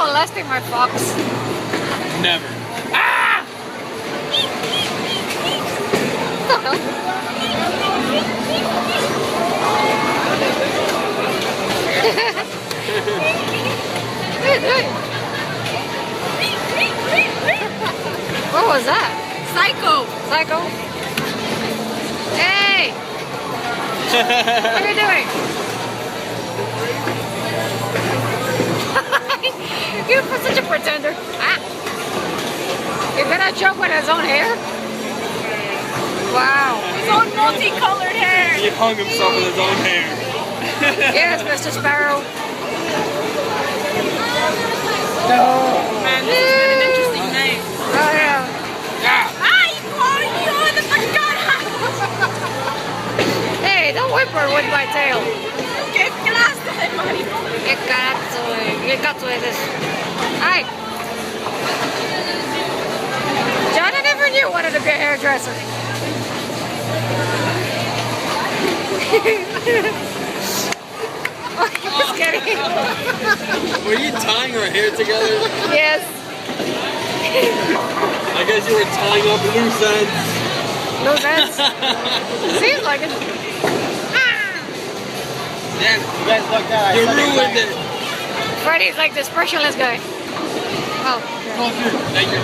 molesting my fox? Never. Ah! What the hell? What was that? Psycho. Psycho? Hey! What are you doing? You're such a pretender. Ah! You're gonna joke with his own hair? Wow. His own multicolored hair. He hung himself with his own hair. Yes, Mr. Sparrow. Man, this has been an interesting night. Oh, yeah. Ay, coño, the pagana. Hey, don't whimper with my tail. Qué clase de mariposa. Qué cazzo es this? Hi. John, I never knew you wanted to be a hairdresser. Oh, just kidding. Were you tying our hair together? Yes. I guess you were tying up loose ends. Loose ends? Seems like it. Damn, You guys looked at you ruined it. Freddy's like the expressionless guy. Oh. Thank you.